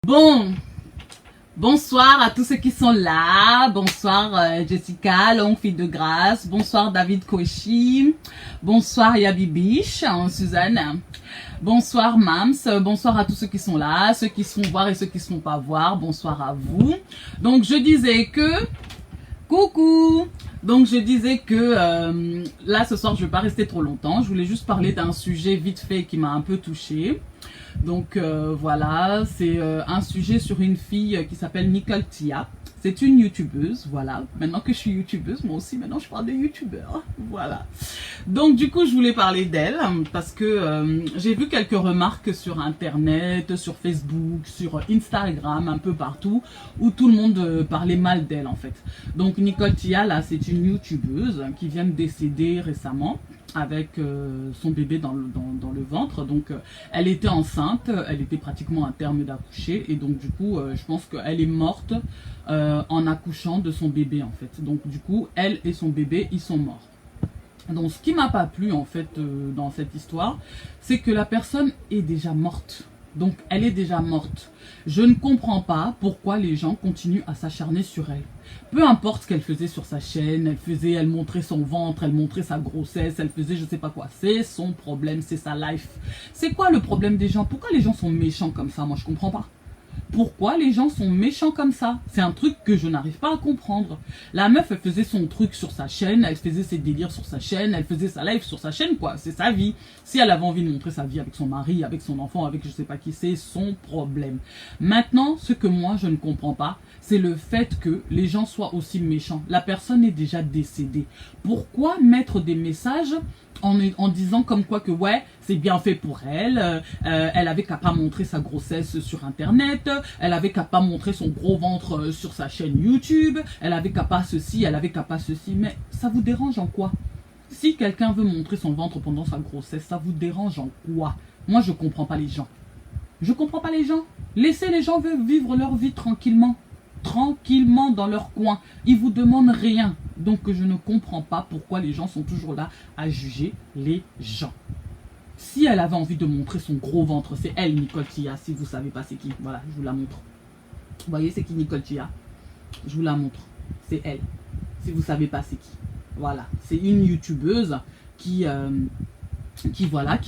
Bon, bonsoir à tous ceux qui sont là. Bonsoir Jessica, longue fille de grâce. Bonsoir David Kochi. Bonsoir Yabibiche, Suzanne. Bonsoir Mams. Bonsoir à tous ceux qui sont là, ceux qui se font voir et ceux qui se font pas voir. Bonsoir à vous. Donc je disais que... Coucou. Donc je disais que là ce soir je vais pas rester trop longtemps. Je voulais juste parler d'un sujet vite fait qui m'a un peu touchée. Donc voilà, c'est un sujet sur une fille qui s'appelle Nicole Tia. C'est une youtubeuse, voilà. Maintenant que je suis youtubeuse, moi aussi maintenant je parle des youtubeurs, voilà. Donc du coup je voulais parler d'elle parce que j'ai vu quelques remarques sur internet, sur Facebook, sur Instagram, un peu partout, où tout le monde parlait mal d'elle en fait. Donc Nicole Tia là, c'est une youtubeuse qui vient de décéder récemment avec son bébé dans le ventre. Donc elle était enceinte, elle était pratiquement à terme d'accoucher et donc du coup je pense qu'elle est morte en accouchant de son bébé en fait. Donc du coup elle et son bébé ils sont morts. Donc ce qui m'a pas plu en fait dans cette histoire, c'est que la personne est déjà morte. Donc elle est déjà morte. Je ne comprends pas pourquoi les gens continuent à s'acharner sur elle. Peu importe ce qu'elle faisait sur sa chaîne, elle montrait son ventre, elle montrait sa grossesse, elle faisait je sais pas quoi. C'est son problème, c'est sa life. C'est quoi le problème des gens? Pourquoi les gens sont méchants comme ça? Moi je comprends pas. Pourquoi les gens sont méchants comme ça? C'est un truc que je n'arrive pas à comprendre. La meuf, elle faisait son truc sur sa chaîne, elle faisait ses délires sur sa chaîne, elle faisait sa live sur sa chaîne, quoi. C'est sa vie. Si elle avait envie de montrer sa vie avec son mari, avec son enfant, avec je sais pas qui, c'est son problème. Maintenant, ce que moi, je ne comprends pas, c'est le fait que les gens soient aussi méchants. La personne est déjà décédée. Pourquoi mettre des messages en disant comme quoi que ouais, c'est bien fait pour elle, elle avait qu'à pas montrer sa grossesse sur internet, elle avait qu'à pas montrer son gros ventre sur sa chaîne YouTube, elle avait qu'à pas ceci, elle avait qu'à pas ceci, mais ça vous dérange en quoi? Si quelqu'un veut montrer son ventre pendant sa grossesse, ça vous dérange en quoi? Moi je comprends pas les gens. Je comprends pas les gens. Laissez les gens vivre leur vie tranquillement. Tranquillement dans leur coin. Ils vous demandent rien. Donc je ne comprends pas pourquoi les gens sont toujours là à juger les gens. Si elle avait envie de montrer son gros ventre, c'est elle, Nicole Tia. Si vous savez pas c'est qui, voilà, je vous la montre. Vous voyez c'est qui Nicole Tia? Je vous la montre. C'est elle. Si vous savez pas c'est qui. Voilà. C'est une youtubeuse qui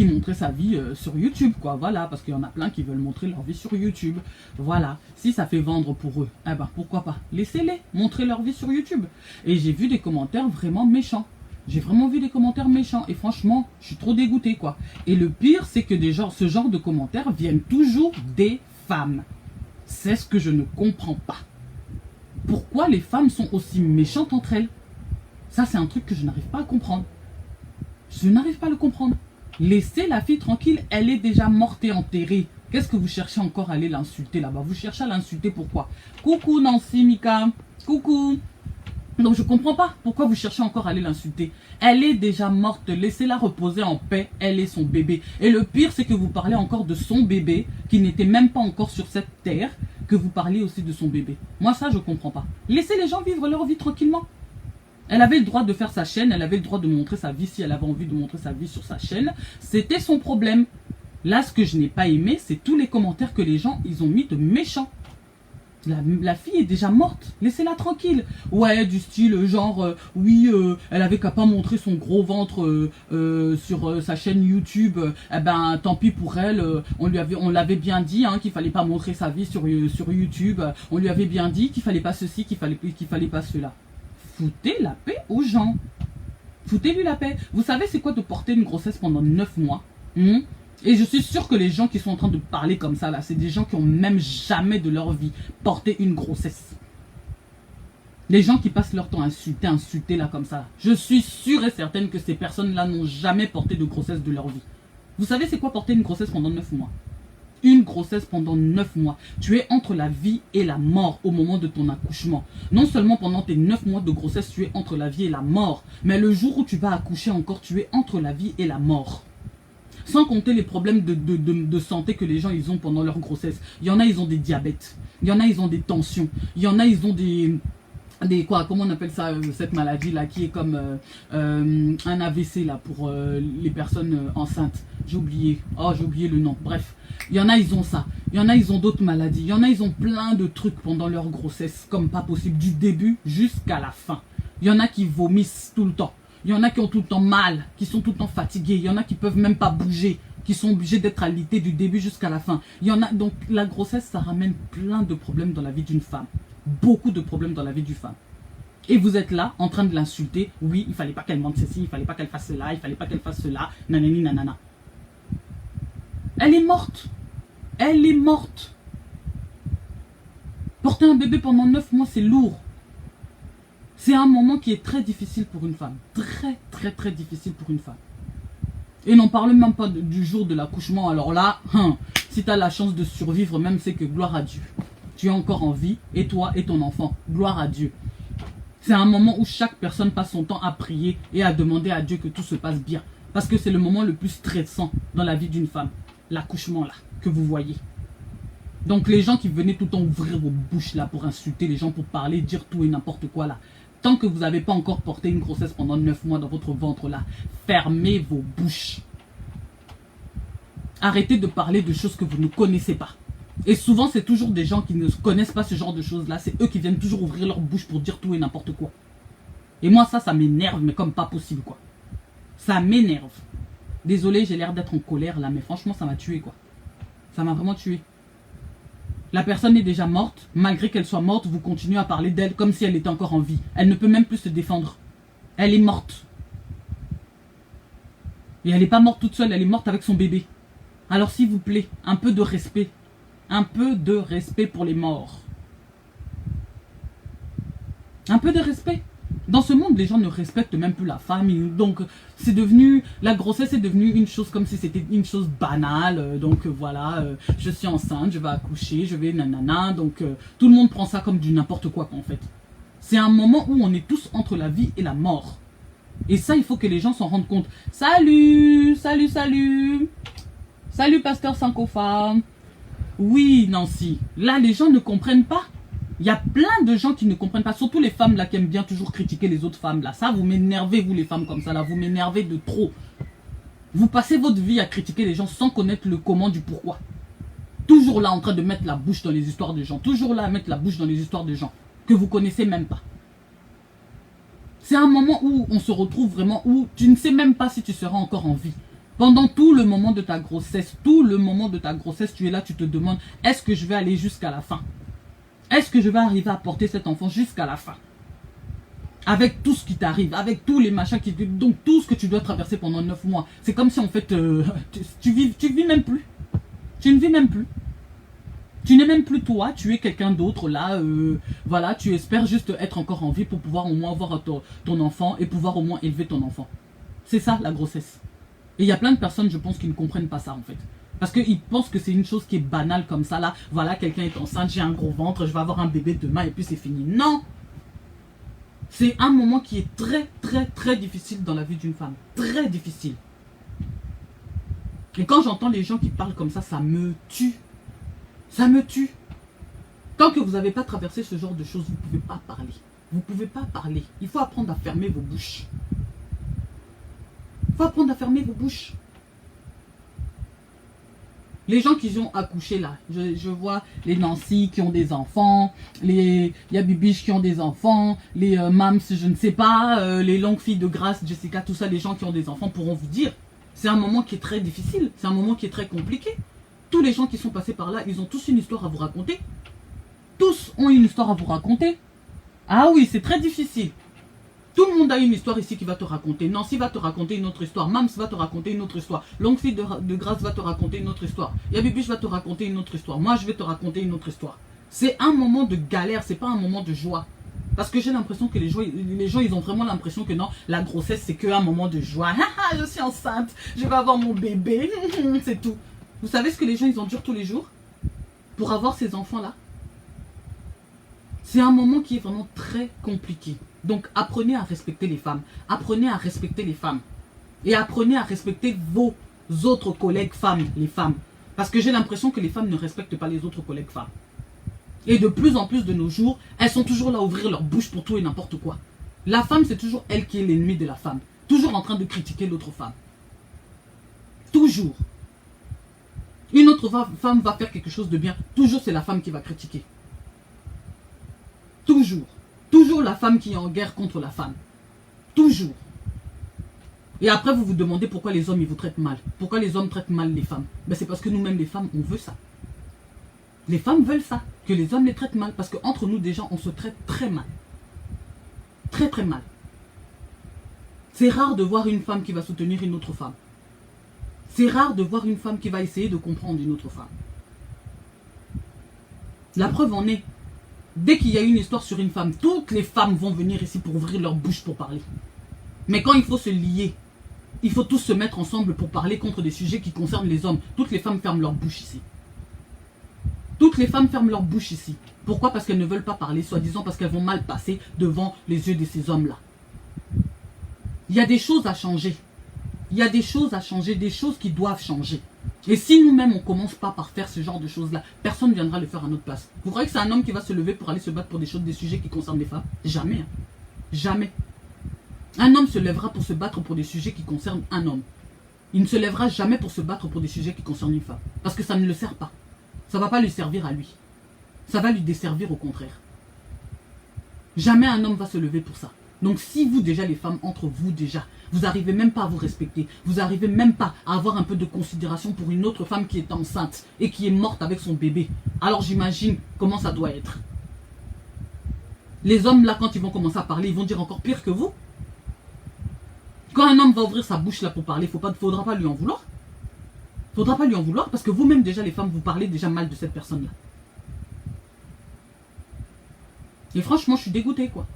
montrait sa vie sur YouTube, quoi, voilà, parce qu'il y en a plein qui veulent montrer leur vie sur YouTube, voilà, si ça fait vendre pour eux, eh ben pourquoi pas, laissez-les montrer leur vie sur YouTube. Et j'ai vu des commentaires vraiment méchants, j'ai vraiment vu des commentaires méchants, et franchement, je suis trop dégoûtée, quoi. Et le pire, c'est que ce genre de commentaires viennent toujours des femmes, c'est ce que je ne comprends pas. Pourquoi les femmes sont aussi méchantes entre elles? Ça, c'est un truc que je n'arrive pas à comprendre. Je n'arrive pas à le comprendre. Laissez la fille tranquille, elle est déjà morte et enterrée. Qu'est-ce que vous cherchez encore à aller l'insulter là-bas? Vous cherchez à l'insulter pourquoi? Coucou Nancy, Mika. Coucou. Donc je comprends pas pourquoi vous cherchez encore à aller l'insulter. Elle est déjà morte, laissez-la reposer en paix, elle et son bébé. Et le pire, c'est que vous parlez encore de son bébé, qui n'était même pas encore sur cette terre, que vous parlez aussi de son bébé. Moi ça, je comprends pas. Laissez les gens vivre leur vie tranquillement. Elle avait le droit de faire sa chaîne, elle avait le droit de montrer sa vie si elle avait envie de montrer sa vie sur sa chaîne. C'était son problème. Là, ce que je n'ai pas aimé, c'est tous les commentaires que les gens, ils ont mis de méchants. La fille est déjà morte, laissez-la tranquille. Ouais, du style genre, oui, elle avait qu'à pas montrer son gros ventre sur sa chaîne YouTube. Eh ben, tant pis pour elle, on l'avait bien dit hein, qu'il fallait pas montrer sa vie sur YouTube. On lui avait bien dit qu'il fallait pas ceci, qu'il fallait pas cela. Foutez la paix aux gens. Foutez-lui la paix. Vous savez c'est quoi de porter une grossesse pendant 9 mois Et je suis sûre que les gens qui sont en train de parler comme ça, là, c'est des gens qui ont même jamais de leur vie porté une grossesse. Les gens qui passent leur temps à insulter là comme ça. Je suis sûre et certaine que ces personnes-là n'ont jamais porté de grossesse de leur vie. Vous savez c'est quoi porter une grossesse pendant 9 mois? Une grossesse pendant 9 mois. Tu es entre la vie et la mort au moment de ton accouchement. Non seulement pendant tes 9 mois de grossesse, tu es entre la vie et la mort, mais le jour où tu vas accoucher encore, tu es entre la vie et la mort. Sans compter les problèmes de santé que les gens ils ont pendant leur grossesse. Il y en a, ils ont des diabètes. Il y en a, ils ont des tensions. Il y en a, ils ont comment on appelle ça, cette maladie là qui est comme un AVC là pour les personnes enceintes. J'ai oublié. Oh, j'ai oublié le nom. Bref, il y en a, ils ont ça. Il y en a, ils ont d'autres maladies. Il y en a, ils ont plein de trucs pendant leur grossesse, comme pas possible, du début jusqu'à la fin. Il y en a qui vomissent tout le temps. Il y en a qui ont tout le temps mal, qui sont tout le temps fatigués. Il y en a qui peuvent même pas bouger, qui sont obligés d'être alités du début jusqu'à la fin. Il y en a, donc la grossesse, ça ramène plein de problèmes dans la vie d'une femme. Beaucoup de problèmes dans la vie d'une femme. Et vous êtes là, en train de l'insulter. Oui, il fallait pas qu'elle monte ceci, il fallait pas qu'elle fasse cela, il fallait pas qu'elle fasse cela. Nanani, nanana. Elle est morte. Elle est morte. Porter un bébé pendant 9 mois, c'est lourd. C'est un moment qui est très difficile pour une femme. Très, très, très difficile pour une femme. Et n'en parle même pas du jour de l'accouchement. Alors là, si tu as la chance de survivre, même c'est que gloire à Dieu. Tu es encore en vie, et toi et ton enfant. Gloire à Dieu. C'est un moment où chaque personne passe son temps à prier et à demander à Dieu que tout se passe bien. Parce que c'est le moment le plus stressant dans la vie d'une femme. L'accouchement là, que vous voyez. Donc les gens qui venaient tout le temps ouvrir vos bouches là pour insulter les gens, pour parler, dire tout et n'importe quoi là. Tant que vous n'avez pas encore porté une grossesse pendant 9 mois dans votre ventre là, fermez vos bouches. Arrêtez de parler de choses que vous ne connaissez pas. Et souvent, c'est toujours des gens qui ne connaissent pas ce genre de choses-là. C'est eux qui viennent toujours ouvrir leur bouche pour dire tout et n'importe quoi. Et moi, ça m'énerve, mais comme pas possible, quoi. Ça m'énerve. Désolé, j'ai l'air d'être en colère, là, mais franchement, ça m'a tué, quoi. Ça m'a vraiment tué. La personne est déjà morte. Malgré qu'elle soit morte, vous continuez à parler d'elle comme si elle était encore en vie. Elle ne peut même plus se défendre. Elle est morte. Et elle n'est pas morte toute seule, elle est morte avec son bébé. Alors, s'il vous plaît, un peu de respect. Un peu de respect pour les morts. Un peu de respect. Dans ce monde, les gens ne respectent même plus la femme. Donc, c'est devenu... La grossesse est devenue une chose comme si c'était une chose banale. Donc, voilà, je suis enceinte, je vais accoucher, je vais nanana. Donc, tout le monde prend ça comme du n'importe quoi, en fait. C'est un moment où on est tous entre la vie et la mort. Et ça, il faut que les gens s'en rendent compte. Salut, salut, salut. Salut, pasteur Sankofa. Oui, Nancy. Là, les gens ne comprennent pas. Il y a plein de gens qui ne comprennent pas. Surtout les femmes là qui aiment bien toujours critiquer les autres femmes là. Ça, vous m'énervez, vous les femmes comme ça là. Vous m'énervez de trop. Vous passez votre vie à critiquer les gens sans connaître le comment du pourquoi. Toujours là en train de mettre la bouche dans les histoires des gens. Toujours là à mettre la bouche dans les histoires des gens. Que vous connaissez même pas. C'est un moment où on se retrouve vraiment. Où tu ne sais même pas si tu seras encore en vie. Pendant tout le moment de ta grossesse, tu es là, tu te demandes, est-ce que je vais aller jusqu'à la fin? Est-ce que je vais arriver à porter cet enfant jusqu'à la fin? Avec tout ce qui t'arrive, avec tous les machins qui... Donc tout ce que tu dois traverser pendant 9 mois. C'est comme si en fait, tu vis même plus. Tu ne vis même plus. Tu n'es même plus toi, tu es quelqu'un d'autre là. Voilà, tu espères juste être encore en vie pour pouvoir au moins avoir ton enfant et pouvoir au moins élever ton enfant. C'est ça la grossesse. Et il y a plein de personnes, je pense, qui ne comprennent pas ça, en fait. Parce qu'ils pensent que c'est une chose qui est banale comme ça, là. Voilà, quelqu'un est enceinte, j'ai un gros ventre, je vais avoir un bébé demain, et puis c'est fini. Non! C'est un moment qui est très, très, très difficile dans la vie d'une femme. Très difficile. Et quand j'entends les gens qui parlent comme ça me tue. Ça me tue. Tant que vous n'avez pas traversé ce genre de choses, vous ne pouvez pas parler. Vous ne pouvez pas parler. Il faut apprendre à fermer vos bouches. Il faut apprendre à fermer vos bouches. Les gens qui ont accouché là, je vois les Nancy qui ont des enfants, les Yabibiche qui ont des enfants, les Mams, je ne sais pas, les longues filles de grâce, Jessica, tout ça, les gens qui ont des enfants pourront vous dire. C'est un moment qui est très difficile, c'est un moment qui est très compliqué. Tous les gens qui sont passés par là, ils ont tous une histoire à vous raconter. Tous ont une histoire à vous raconter. Ah oui, c'est très difficile. Tout le monde a une histoire ici qui va te raconter. Nancy va te raconter une autre histoire. Mams va te raconter une autre histoire. Longue fille de grâce va te raconter une autre histoire. Yabibiche va te raconter une autre histoire. Moi, je vais te raconter une autre histoire. C'est un moment de galère, c'est pas un moment de joie. Parce que j'ai l'impression que les gens, ils ont vraiment l'impression que non, la grossesse, c'est qu'un moment de joie. Je suis enceinte, je vais avoir mon bébé, c'est tout. Vous savez ce que les gens, ils endurent tous les jours pour avoir ces enfants-là? C'est un moment qui est vraiment très compliqué. Donc, apprenez à respecter les femmes. Apprenez à respecter les femmes. Et apprenez à respecter vos autres collègues femmes, les femmes. Parce que j'ai l'impression que les femmes ne respectent pas les autres collègues femmes. Et de plus en plus de nos jours, elles sont toujours là à ouvrir leur bouche pour tout et n'importe quoi. La femme, c'est toujours elle qui est l'ennemi de la femme. Toujours en train de critiquer l'autre femme. Toujours. Une autre femme va faire quelque chose de bien. Toujours, c'est la femme qui va critiquer. Toujours. Toujours la femme qui est en guerre contre la femme. Toujours. Et après, vous vous demandez pourquoi les hommes, ils vous traitent mal. Pourquoi les hommes traitent mal les femmes? Ben, c'est parce que nous-mêmes, les femmes, on veut ça. Les femmes veulent ça. Que les hommes les traitent mal. Parce qu'entre nous, déjà, on se traite très mal. Très, très mal. C'est rare de voir une femme qui va soutenir une autre femme. C'est rare de voir une femme qui va essayer de comprendre une autre femme. La preuve en est, dès qu'il y a une histoire sur une femme, toutes les femmes vont venir ici pour ouvrir leur bouche pour parler. Mais quand il faut se lier, il faut tous se mettre ensemble pour parler contre des sujets qui concernent les hommes. Toutes les femmes ferment leur bouche ici. Toutes les femmes ferment leur bouche ici. Pourquoi? Parce qu'elles ne veulent pas parler, soi-disant parce qu'elles vont mal passer devant les yeux de ces hommes-là. Il y a des choses à changer. Il y a des choses à changer, des choses qui doivent changer. Et si nous-mêmes, on ne commence pas par faire ce genre de choses-là, personne ne viendra le faire à notre place. Vous croyez que c'est un homme qui va se lever pour aller se battre pour des choses, des sujets qui concernent les femmes? Jamais. Hein. Jamais. Un homme se lèvera pour se battre pour des sujets qui concernent un homme. Il ne se lèvera jamais pour se battre pour des sujets qui concernent une femme. Parce que ça ne le sert pas. Ça ne va pas lui servir à lui. Ça va lui desservir au contraire. Jamais un homme va se lever pour ça. Donc si vous déjà les femmes, entre vous déjà, vous n'arrivez même pas à vous respecter, vous n'arrivez même pas à avoir un peu de considération pour une autre femme qui est enceinte et qui est morte avec son bébé, alors j'imagine comment ça doit être. Les hommes là, quand ils vont commencer à parler, ils vont dire encore pire que vous. Quand un homme va ouvrir sa bouche là pour parler, faudra pas lui en vouloir. Faudra pas lui en vouloir parce que vous-même déjà les femmes, vous parlez déjà mal de cette personne-là. Et franchement, je suis dégoûtée quoi.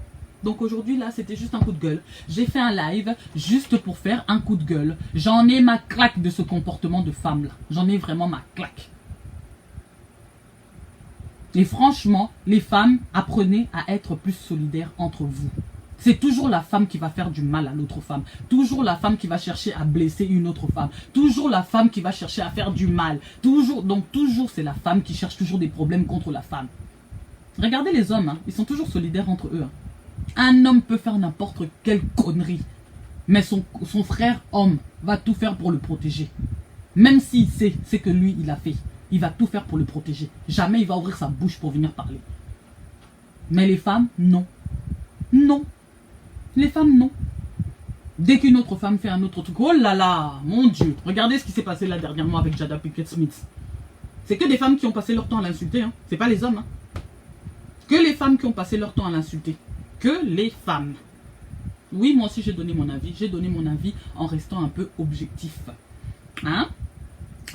Donc aujourd'hui là, c'était juste un coup de gueule. J'ai fait un live juste pour faire un coup de gueule. J'en ai ma claque de ce comportement de femme là. J'en ai vraiment ma claque. Et franchement, les femmes, apprenez à être plus solidaires entre vous. C'est toujours la femme qui va faire du mal à l'autre femme. Toujours la femme qui va chercher à blesser une autre femme. Toujours la femme qui va chercher à faire du mal. Donc toujours c'est la femme qui cherche toujours des problèmes contre la femme. Regardez les hommes, hein, ils sont toujours solidaires entre eux. Hein. Un homme peut faire n'importe quelle connerie. Mais son frère homme va tout faire pour le protéger. Même s'il sait ce que lui il a fait. Il va tout faire pour le protéger. Jamais il va ouvrir sa bouche pour venir parler. Mais les femmes, non. Non. Les femmes, non. Dès qu'une autre femme fait un autre truc, oh là là, mon Dieu. Regardez ce qui s'est passé là dernièrement avec Jada Pinkett Smith. C'est que des femmes qui ont passé leur temps à l'insulter. Hein. C'est pas les hommes. Hein. Que les femmes qui ont passé leur temps à l'insulter. Que les femmes. Oui, moi aussi j'ai donné mon avis. J'ai donné mon avis en restant un peu objectif. Hein?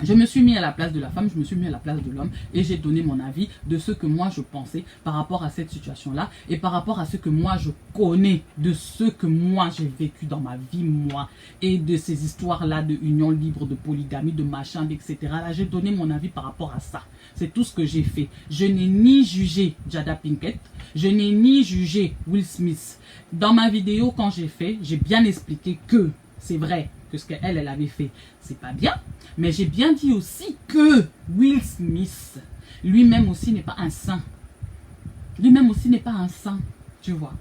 Je me suis mis à la place de la femme, je me suis mis à la place de l'homme et j'ai donné mon avis de ce que moi je pensais par rapport à cette situation-là et par rapport à ce que moi je connais de ce que moi j'ai vécu dans ma vie, moi, et de ces histoires-là de union libre, de polygamie, de machin, etc. Là, j'ai donné mon avis par rapport à ça. C'est tout ce que j'ai fait. Je n'ai ni jugé Jada Pinkett, je n'ai ni jugé Will Smith. Dans ma vidéo, quand j'ai fait, j'ai bien expliqué que c'est vrai que ce qu'elle avait fait, c'est pas bien. Mais j'ai bien dit aussi que Will Smith, lui-même aussi n'est pas un saint. Lui-même aussi n'est pas un saint, tu vois.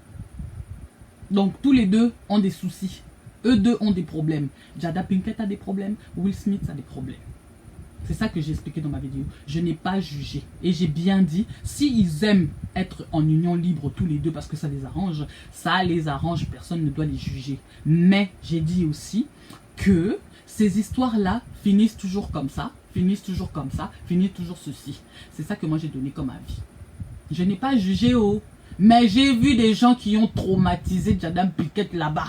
Donc tous les deux ont des soucis. Eux deux ont des problèmes. Jada Pinkett a des problèmes, Will Smith a des problèmes. C'est ça que j'ai expliqué dans ma vidéo. Je n'ai pas jugé. Et j'ai bien dit, s'ils aiment être en union libre tous les deux parce que ça les arrange, personne ne doit les juger. Mais j'ai dit aussi que ces histoires-là finissent toujours comme ça, finissent toujours ceci. C'est ça que moi j'ai donné comme avis. Je n'ai pas jugé mais j'ai vu des gens qui ont traumatisé Jada Pinkett là-bas.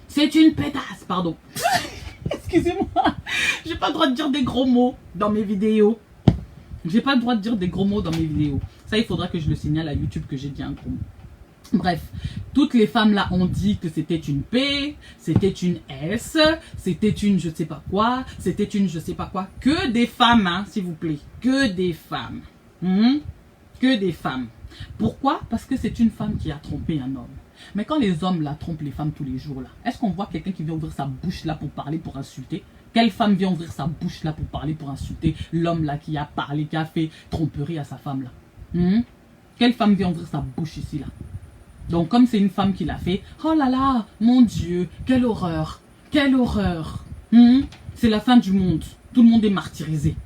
C'est une pétasse, pardon. Excusez-moi, j'ai pas le droit de dire des gros mots dans mes vidéos. J'ai pas le droit de dire des gros mots dans mes vidéos. Ça, il faudra que je le signale à YouTube que j'ai dit un gros mot. Bref, toutes les femmes là ont dit que c'était une P, c'était une S, c'était une je sais pas quoi, c'était une je sais pas quoi. Que des femmes, hein, s'il vous plaît. Que des femmes. Que des femmes. Pourquoi? Parce que c'est une femme qui a trompé un homme. Mais quand les hommes là trompent les femmes tous les jours là, est-ce qu'on voit quelqu'un qui vient ouvrir sa bouche là pour parler, pour insulter? Quelle femme vient ouvrir sa bouche là pour parler, pour insulter l'homme là qui a parlé, qui a fait tromperie à sa femme là? Quelle femme vient ouvrir sa bouche ici là? Donc comme c'est une femme qui l'a fait, oh là là, mon Dieu, quelle horreur, quelle horreur. C'est la fin du monde. Tout le monde est martyrisé.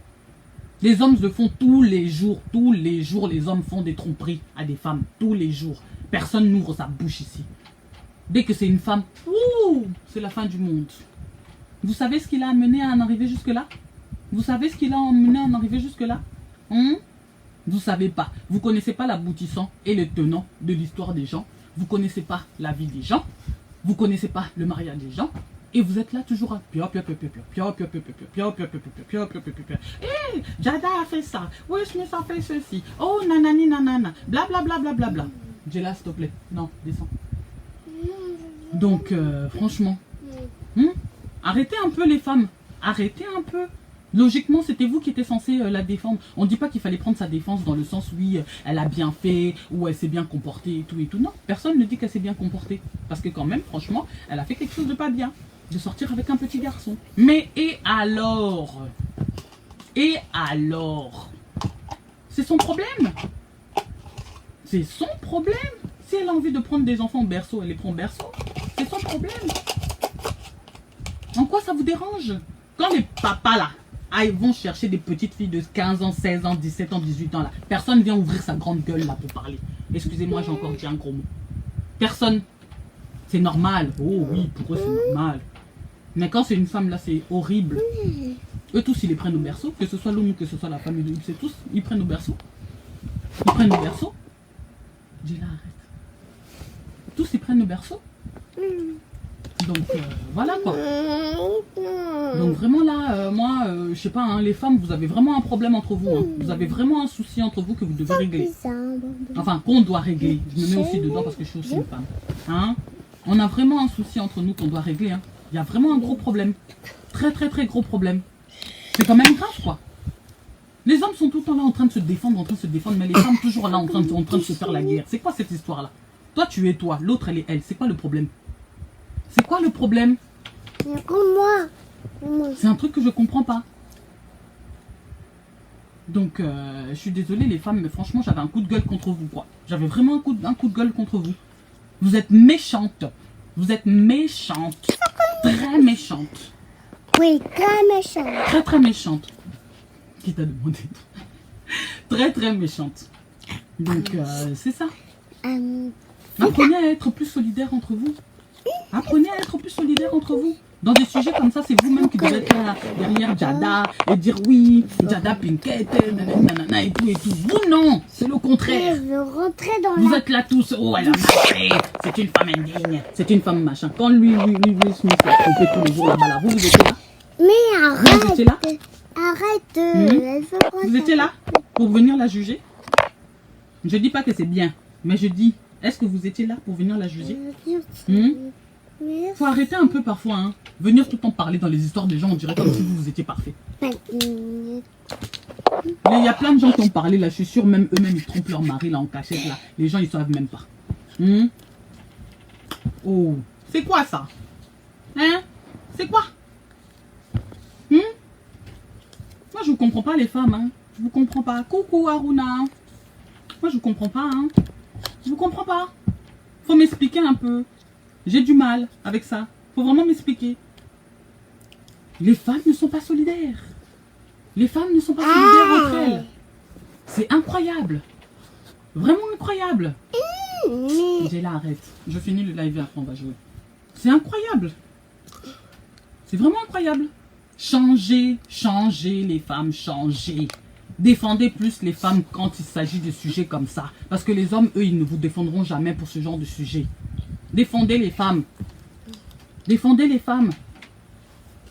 Les hommes le font tous les jours. Tous les jours, les hommes font des tromperies à des femmes. Tous les jours. Personne n'ouvre sa bouche ici. Dès que c'est une femme, c'est la fin du monde. Vous savez ce qu'il a amené à en arriver jusque-là? Vous savez ce qu'il a amené à en arriver jusque-là? Vous savez pas. Vous connaissez pas l'aboutissant et le tenant de l'histoire des gens. Vous connaissez pas la vie des gens. Vous connaissez pas le mariage des gens. Et vous êtes là toujours à Hé, Jada a fait ça. Will Smith a fait ceci. Oh, nanani, nanana. Bla, bla, bla, bla, bla, bla. Jella, s'il te plaît. Non, descends. Donc, franchement. Arrêtez un peu les femmes. Arrêtez un peu. Logiquement, c'était vous qui étiez censé la défendre. On ne dit pas qu'il fallait prendre sa défense dans le sens, oui, elle a bien fait, ou elle s'est bien comportée et tout et tout. Non, personne ne dit qu'elle s'est bien comportée. Parce que quand même, franchement, elle a fait quelque chose de pas bien. De sortir avec un petit garçon. Mais et alors? Et alors? C'est son problème. C'est son problème. Si elle a envie de prendre des enfants au berceau, elle les prend au berceau. C'est son problème. En quoi ça vous dérange? Quand les papas là, ils vont chercher des petites filles de 15 ans, 16 ans, 17 ans, 18 ans là, personne vient ouvrir sa grande gueule là pour parler. Excusez-moi, j'ai encore dit un gros mot. Personne. C'est normal. Oh oui, pour eux c'est normal. Mais quand c'est une femme là, c'est horrible. Eux tous, ils les prennent au berceau, que ce soit l'homme ou que ce soit la femme, c'est tous, ils prennent au berceau. Ils prennent au berceau. Dis là, arrête. Tous, ils prennent au berceau. Donc, voilà quoi. Donc vraiment là, moi, je sais pas, hein, les femmes, vous avez vraiment un problème entre vous. Hein. Vous avez vraiment un souci entre vous que vous devez régler. Enfin, qu'on doit régler. Je me mets aussi dedans parce que je suis aussi une femme. Hein? On a vraiment un souci entre nous qu'on doit régler. Hein. Il y a vraiment un gros problème. Très très très gros problème. C'est quand même grave quoi. Les hommes sont tout le temps là en train de se défendre, mais les femmes toujours là en train de se faire la guerre. C'est quoi cette histoire là? Toi tu es toi, l'autre elle est elle. C'est quoi le problème? C'est quoi le problème? C'est un truc que je comprends pas. Donc je suis désolée les femmes, mais franchement j'avais un coup de gueule contre vous quoi. J'avais vraiment un coup de gueule contre vous. Vous êtes méchante. Vous êtes méchante. Très méchante. Oui, très méchante. Très très méchante. Qui t'a demandé? Très très méchante. Donc c'est ça. Apprenez à être plus solidaire entre vous. Apprenez à être plus solidaire entre vous. Dans des sujets comme ça, c'est vous-même qui devez être là derrière Jada et dire oui, Jada Pinkett, nanana et tout et tout. Vous non, c'est le contraire. Je veux rentrer dans Vous êtes là tous, oh elle a marché, c'est une femme indigne, c'est une femme machin. Quand lui Smith l'a trompé tous les jours là-bas là, vous étiez là? Mais arrête. Vous étiez là? Arrête. Elle veut pas Vous étiez là pour venir la juger? Je dis pas que c'est bien, mais je dis, est-ce que vous étiez là pour venir la juger? Faut arrêter un peu parfois, hein. Venir tout le temps parler dans les histoires des gens, on dirait comme si vous étiez parfait. Il y a plein de gens qui ont parlé là, je suis sûre, même eux-mêmes ils trompent leur mari là en cachette là. Les gens ils savent même pas. Oh, c'est quoi ça? Hein? C'est quoi? Moi je vous comprends pas les femmes, hein. Je vous comprends pas. Coucou Aruna. Moi je vous comprends pas, hein. Je vous comprends pas. Faut m'expliquer un peu. J'ai du mal avec ça. Faut vraiment m'expliquer. Les femmes ne sont pas solidaires. Les femmes ne sont pas solidaires entre elles. C'est incroyable. Vraiment incroyable. J'ai là, arrête. Je finis le live et après on va jouer. C'est incroyable. C'est vraiment incroyable. Changez, changez les femmes, changez. Défendez plus les femmes quand il s'agit de sujets comme ça. Parce que les hommes, eux, ils ne vous défendront jamais pour ce genre de sujet. Défendez les femmes. Défendez les femmes.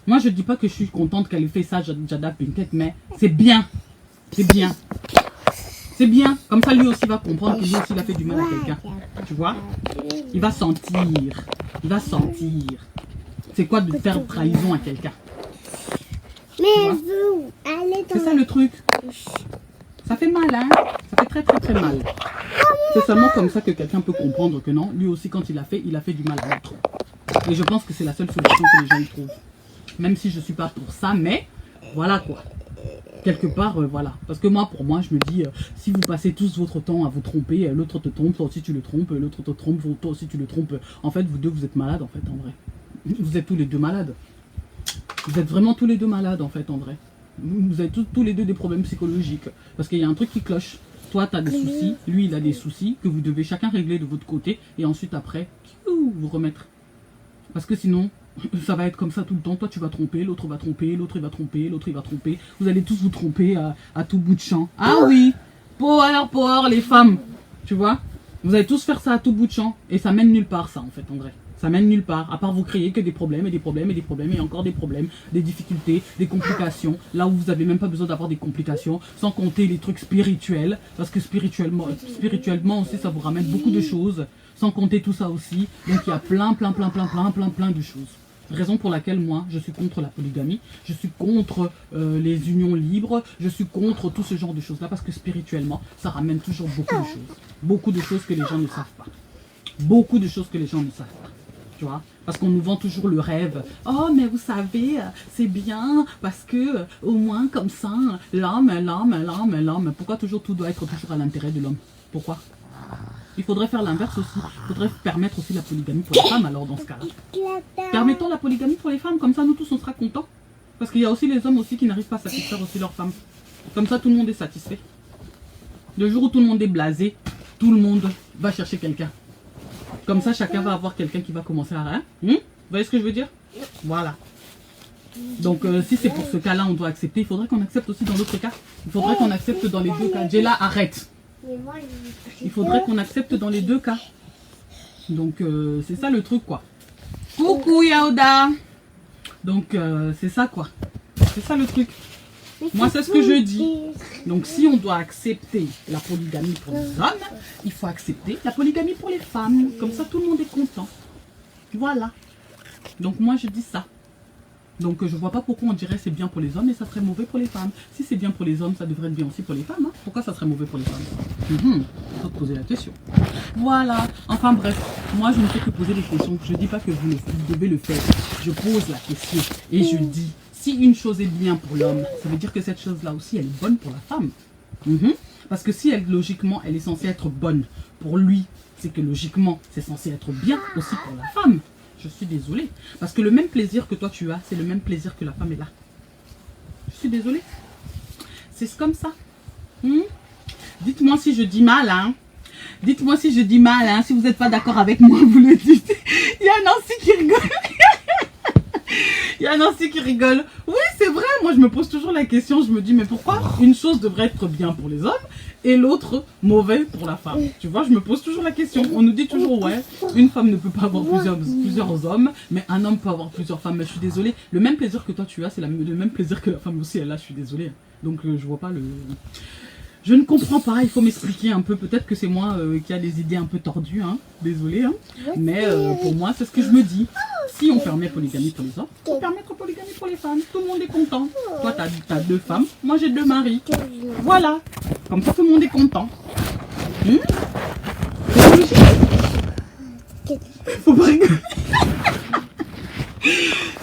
Moi, je ne dis pas que je suis contente qu'elle ait fait ça, Jada Pinkett, mais c'est bien. C'est bien. C'est bien. Comme ça, lui aussi va comprendre que lui aussi, il a fait du mal à quelqu'un. Tu vois? Il va sentir. Il va sentir. C'est quoi de faire trahison à quelqu'un? Mais elle veut aller dans... C'est ça le truc. Ça fait mal, hein? Ça fait très très très mal. C'est seulement comme ça que quelqu'un peut comprendre que non, lui aussi quand il a fait du mal à l'autre. Et je pense que c'est la seule solution que les gens y trouvent. Même si je suis pas pour ça, mais voilà quoi. Quelque part, voilà. Parce que moi, pour moi, je me dis, si vous passez tous votre temps à vous tromper, l'autre te trompe, toi aussi tu le trompes, l'autre te trompe, toi aussi tu le trompes. En fait, vous deux, vous êtes malades en fait, en vrai. Vous êtes tous les deux malades. Vous êtes vraiment tous les deux malades en fait, en vrai. Vous avez tous les deux des problèmes psychologiques. Parce qu'il y a un truc qui cloche. Toi, tu as des soucis, lui, il a des soucis que vous devez chacun régler de votre côté. Et ensuite, après, vous remettre. Parce que sinon, ça va être comme ça tout le temps. Toi, tu vas tromper, l'autre va tromper, l'autre il va tromper, l'autre il va tromper. Vous allez tous vous tromper à tout bout de champ. Ah oui, power, les femmes. Tu vois, vous allez tous faire ça à tout bout de champ. Et ça mène nulle part, ça, en fait, en vrai. Ça mène nulle part, à part vous créer que des problèmes et des problèmes et des problèmes et encore des problèmes, des difficultés, des complications, là où vous n'avez même pas besoin d'avoir des complications, sans compter les trucs spirituels, parce que spirituellement aussi ça vous ramène beaucoup de choses, sans compter tout ça aussi, donc il y a plein de choses. Raison pour laquelle moi, je suis contre la polygamie, je suis contre les unions libres, je suis contre tout ce genre de choses-là, parce que spirituellement, ça ramène toujours beaucoup de choses que les gens ne savent pas. Beaucoup de choses que les gens ne savent pas. Tu vois, parce qu'on nous vend toujours le rêve. Oh, mais vous savez, c'est bien parce que au moins comme ça, l'homme. Pourquoi toujours tout doit être toujours à l'intérêt de l'homme? Pourquoi? Il faudrait faire l'inverse aussi. Il faudrait permettre aussi la polygamie pour les femmes alors dans ce cas-là. Permettons la polygamie pour les femmes, comme ça nous tous on sera contents. Parce qu'il y a aussi les hommes aussi qui n'arrivent pas à satisfaire aussi leurs femmes. Comme ça tout le monde est satisfait. Le jour où tout le monde est blasé, tout le monde va chercher quelqu'un. Comme ça, chacun va avoir quelqu'un qui va commencer à... Vous voyez ce que je veux dire? Voilà. Donc, si c'est pour ce cas-là, on doit accepter. Il faudrait qu'on accepte aussi dans l'autre cas. Il faudrait qu'on accepte dans les deux cas. Jella, arrête. Il faudrait qu'on accepte dans les deux cas. Donc, c'est ça le truc, quoi. Coucou, Yaoda. Donc, c'est ça, quoi. C'est ça le truc. Moi, c'est ce que je dis. Donc, si on doit accepter la polygamie pour les hommes, il faut accepter la polygamie pour les femmes. Comme ça, tout le monde est content. Voilà. Donc, moi, je dis ça. Donc, je vois pas pourquoi on dirait c'est bien pour les hommes et ça serait mauvais pour les femmes. Si c'est bien pour les hommes, ça devrait être bien aussi pour les femmes. Hein. Pourquoi ça serait mauvais pour les femmes? Faut te poser la question. Voilà. Enfin, bref. Moi, je ne fais que poser des questions. Je dis pas que vous devez le faire. Je pose la question et je dis... Si une chose est bien pour l'homme, ça veut dire que cette chose-là aussi, elle est bonne pour la femme. Parce que si elle, logiquement, elle est censée être bonne pour lui, c'est que logiquement, c'est censé être bien aussi pour la femme. Je suis désolée. Parce que le même plaisir que toi tu as, c'est le même plaisir que la femme est là. Je suis désolée. C'est comme ça. Dites-moi si je dis mal, hein. Dites-moi si je dis mal, hein. Si vous n'êtes pas d'accord avec moi, vous le dites. Il y a Nancy qui rigole. Il y a Nancy qui rigole. Oui, c'est vrai. Moi, je me pose toujours la question. Je me dis, mais pourquoi une chose devrait être bien pour les hommes et l'autre mauvais pour la femme? Tu vois, je me pose toujours la question. On nous dit toujours, ouais, une femme ne peut pas avoir plusieurs hommes, mais un homme peut avoir plusieurs femmes. Mais je suis désolée. Le même plaisir que toi, tu as, c'est le même plaisir que la femme aussi, elle a. Je suis désolée. Donc, je vois pas le... Je ne comprends pas, il faut m'expliquer un peu. Peut-être que c'est moi qui a des idées un peu tordues, hein. Désolée, hein. Mais pour moi, c'est ce que je me dis. Si on permet polygamie pour les hommes, on permettra polygamie pour les femmes. Tout le monde est content. Toi, t'as 2 femmes, moi j'ai 2 maris. Voilà. Comme ça, tout le monde est content. C'est logique. Faut pas rigoler.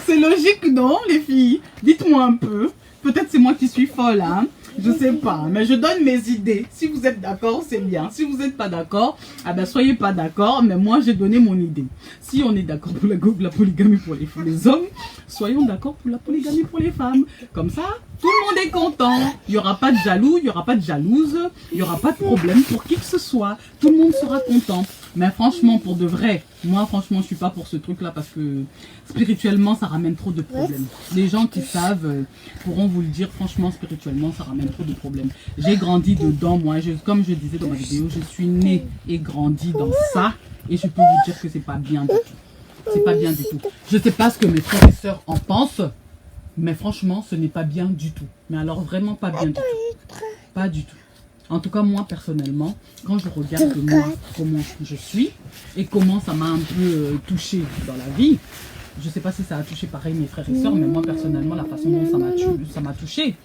C'est logique, non, les filles? Dites-moi un peu. Peut-être c'est moi qui suis folle, hein. Je sais pas, mais je donne mes idées. Si vous êtes d'accord, c'est bien. Si vous n'êtes pas d'accord, ah ben soyez pas d'accord, mais moi j'ai donné mon idée. Si on est d'accord pour la polygamie pour les hommes, soyons d'accord pour la polygamie pour les femmes. Comme ça, tout le monde est content. Il n'y aura pas de jaloux, il n'y aura pas de jalouse, il n'y aura pas de problème pour qui que ce soit. Tout le monde sera content. Mais franchement, pour de vrai, moi franchement, je suis pas pour ce truc-là parce que spirituellement, ça ramène trop de problèmes. Les gens qui savent pourront vous le dire, franchement, spirituellement, ça ramène trop de problèmes. J'ai grandi dedans, moi, comme je disais dans ma vidéo, je suis née et grandi dans ça et je peux vous dire que c'est pas bien du tout. C'est pas bien du tout. Je sais pas ce que mes frères et sœurs en pensent, mais franchement, ce n'est pas bien du tout. Mais alors vraiment pas bien du tout. Pas du tout. En tout cas, moi, personnellement, quand je regarde moi, comment je suis et comment ça m'a un peu touché dans la vie, je ne sais pas si ça a touché pareil mes frères et sœurs, mais moi, personnellement, la façon dont ça m'a touché,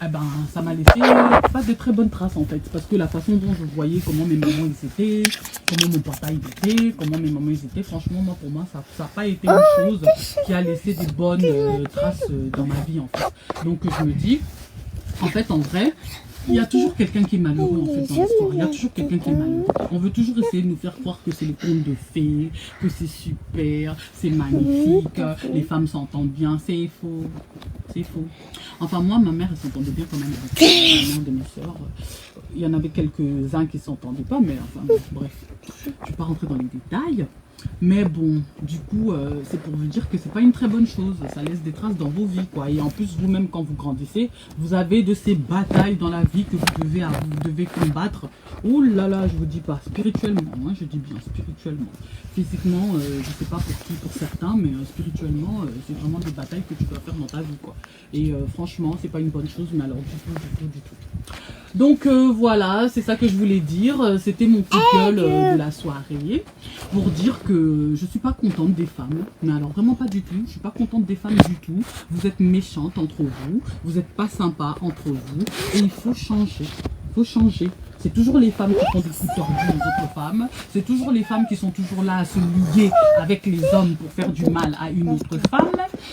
eh ben, ça m'a laissé pas de très bonnes traces, en fait. Parce que la façon dont je voyais comment mes mamans ils étaient, comment mon papa il était, comment mes mamans ils étaient, franchement, moi, pour moi, ça n'a pas été une chose qui a laissé des bonnes traces dans ma vie, en fait. Donc, je me dis, en fait, en vrai... Il y a toujours quelqu'un qui est malheureux en fait dans l'histoire. Il y a toujours quelqu'un qui est malheureux. On veut toujours essayer de nous faire croire que c'est les contes de fées, que c'est super, c'est magnifique, les femmes s'entendent bien. C'est faux. C'est faux. Enfin, moi, ma mère, elle s'entendait bien quand même avec la mère de mes sœurs. Il y en avait quelques-uns qui ne s'entendaient pas, mais enfin, bref. Je ne vais pas rentrer dans les détails. Mais bon, du coup, c'est pour vous dire que c'est pas une très bonne chose. Ça laisse des traces dans vos vies, quoi. Et en plus, vous-même, quand vous grandissez, vous avez de ces batailles dans la vie que vous devez combattre. Ouh là là, je vous dis pas, spirituellement, hein, je dis bien spirituellement. Physiquement, je sais pas pour qui, pour certains, mais spirituellement, c'est vraiment des batailles que tu dois faire dans ta vie, quoi. Et franchement, c'est pas une bonne chose, mais alors du tout. Donc voilà, c'est ça que je voulais dire. C'était mon coup de gueule de la soirée. Pour dire que je suis pas contente des femmes. Mais alors vraiment pas du tout. Je suis pas contente des femmes du tout. Vous êtes méchantes entre vous. Vous n'êtes pas sympas entre vous. Et il faut changer. Il faut changer. C'est toujours les femmes qui font des coups tordus aux autres femmes. C'est toujours les femmes qui sont toujours là à se lier avec les hommes pour faire du mal à une autre femme.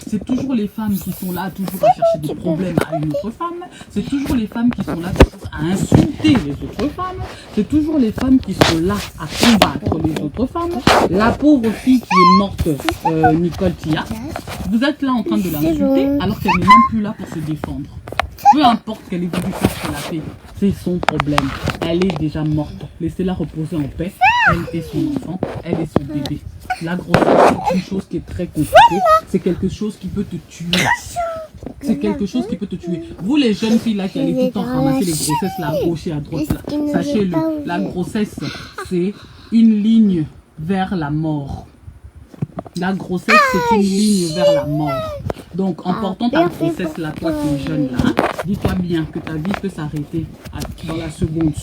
C'est toujours les femmes qui sont là toujours à chercher des problèmes à une autre femme. C'est toujours les femmes qui sont là toujours à insulter les autres femmes. C'est toujours les femmes qui sont là à combattre les autres femmes. La pauvre fille qui est morte, Nicole Tia, vous êtes là en train de l'insulter alors qu'elle n'est même plus là pour se défendre. Peu importe qu'elle ait voulu faire ce qu'elle a fait, c'est son problème. Elle est déjà morte. Laissez-la reposer en paix. Elle et son enfant, elle et son bébé. La grossesse, c'est une chose qui est très compliquée. C'est quelque chose qui peut te tuer. C'est quelque chose qui peut te tuer. Vous les jeunes filles là qui allez tout le temps ramasser les grossesses là à gauche et à droite là, sachez-le, la grossesse c'est une ligne vers la mort. La grossesse c'est une ligne vers la mort. Donc en portant ta grossesse là, toi qui es jeune là, dis-toi bien que ta vie peut s'arrêter dans la seconde,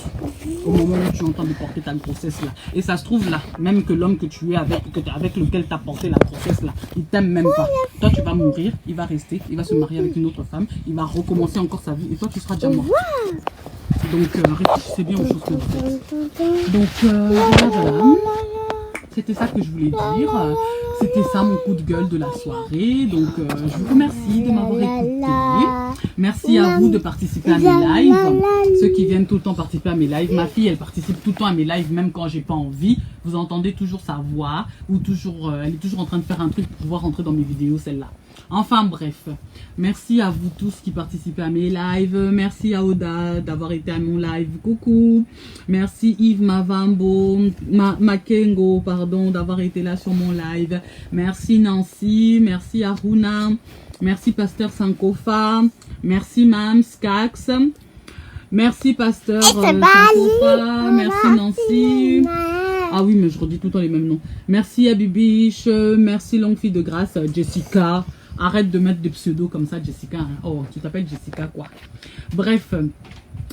au moment où tu es en train de porter ta grossesse là. Et ça se trouve là, même que l'homme que tu es avec lequel tu as porté la grossesse là, il t'aime même pas. Toi tu vas mourir, il va rester, il va se marier avec une autre femme, il va recommencer encore sa vie et toi tu seras déjà mort. Donc réfléchissez bien aux choses que vous faites. Donc voilà. C'était ça que je voulais dire. C'était ça mon coup de gueule de la soirée. Donc je vous remercie de m'avoir écouté. Merci à vous de participer à mes lives. Ceux qui viennent tout le temps participer à mes lives. Ma fille, elle participe tout le temps à mes lives, même quand j'ai pas envie. Vous entendez toujours sa voix. Ou toujours, elle est toujours en train de faire un truc pour pouvoir rentrer dans mes vidéos, celle-là. Enfin bref, merci à vous tous qui participez à mes lives. Merci à Oda d'avoir été à mon live. Coucou. Merci Yves Mavambo, Makengo, pardon, d'avoir été là sur mon live. Merci Nancy, merci Aruna, merci Pasteur Sankofa, merci Mam Skax, merci Pasteur Sankofa, merci Nancy. Ah oui, mais je redis tout le temps les mêmes noms. Merci Abibiche, merci Longue Fille de Grâce, Jessica. Arrête de mettre des pseudos comme ça, Jessica. Oh, tu t'appelles Jessica, quoi. Bref,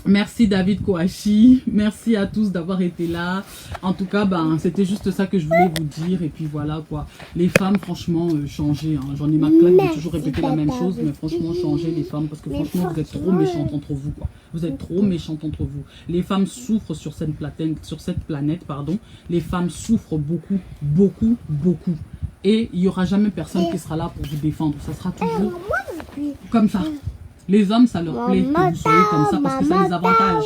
merci David Kouachi. Merci à tous d'avoir été là. En tout cas, ben, c'était juste ça que je voulais vous dire. Et puis voilà, quoi. Les femmes, franchement, changez. Hein. J'en ai ma claque de toujours répéter la même chose. Mais franchement, changez les femmes. Parce que franchement, vous êtes trop méchantes entre vous, quoi. Vous êtes trop méchantes entre vous. Les femmes souffrent sur cette planète, pardon. Les femmes souffrent beaucoup, beaucoup, beaucoup. Et il n'y aura jamais personne qui sera là pour vous défendre. Ça sera toujours comme ça. Les hommes, ça leur plaît que vous soyez comme ça parce que ça les avantage.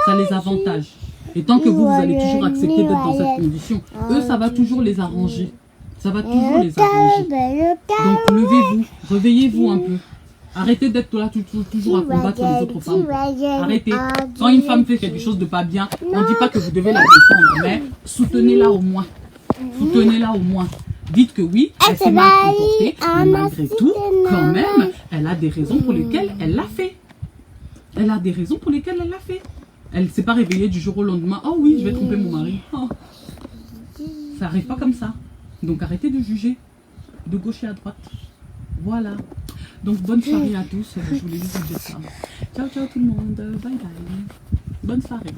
Ça les avantage. Et tant que vous allez toujours accepter d'être dans cette condition, eux, ça va toujours les arranger. Ça va toujours les arranger. Donc, levez-vous, réveillez-vous un peu. Arrêtez d'être là toujours à combattre les autres femmes. Arrêtez. Quand une femme fait quelque chose de pas bien, on ne dit pas que vous devez la défendre, mais soutenez-la au moins. Soutenez-la au moins. Dites que oui, elle s'est mal comportée, mais malgré tout, quand même, elle a des raisons pour lesquelles elle l'a fait. Elle a des raisons pour lesquelles elle l'a fait. Elle ne s'est pas réveillée du jour au lendemain. Oh oui, je vais tromper mon mari. Oh. Ça n'arrive pas comme ça. Donc arrêtez de juger de gauche et à droite. Voilà. Donc bonne soirée à tous. Je voulais juste vous dire ça. Ciao, ciao tout le monde. Bye bye. Bonne soirée.